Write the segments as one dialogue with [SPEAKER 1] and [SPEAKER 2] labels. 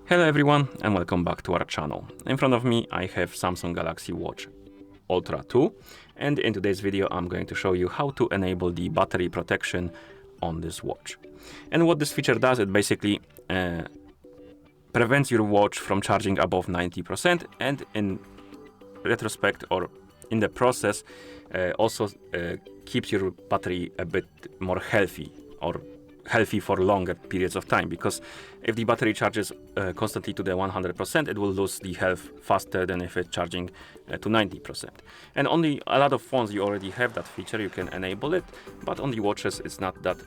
[SPEAKER 1] Hello everyone and welcome back to our channel. In front of me I have Samsung Galaxy Watch Ultra 2, and in today's video I'm going to show you how to enable the battery protection on this watch. And what this feature does, it basically prevents your watch from charging above 90%, and in retrospect or in the process also keeps your battery a bit more healthy, or healthy for longer periods of time, because if the battery charges constantly to the 100%, it will lose the health faster than if it's charging to 90%. And on a lot of phones you already have that feature, you can enable it, but on the watches it's not that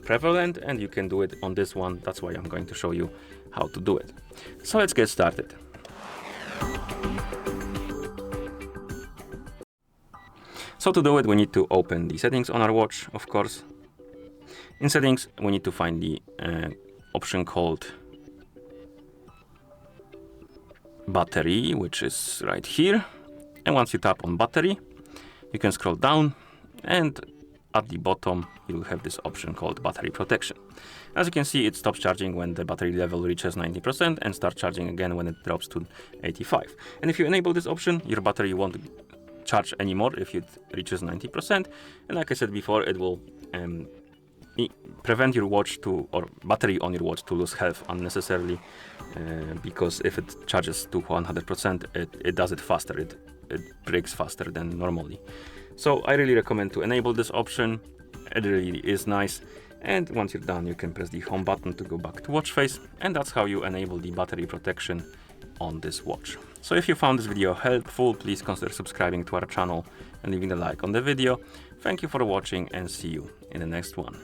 [SPEAKER 1] prevalent, and you can do it on this one. That's why I'm going to show you how to do it. So let's get started. So to do it, we need to open the settings on our watch, of course. In settings, we need to find the option called battery, which is right here. And once you tap on battery, you can scroll down, and at the bottom you'll have this option called battery protection. As you can see, it stops charging when the battery level reaches 90% and starts charging again when it drops to 85. And if you enable this option, your battery won't charge anymore if it reaches 90%. And like I said before, it will prevent your watch to, or battery on your watch to lose health unnecessarily, because if it charges to 100%, it does it faster. It breaks faster than normally. So I really recommend to enable this option. It really is nice. And once you're done, you can press the home button to go back to watch face, and that's how you enable the battery protection on this watch. So if you found this video helpful, please consider subscribing to our channel and leaving a like on the video. Thank you for watching, and see you in the next one.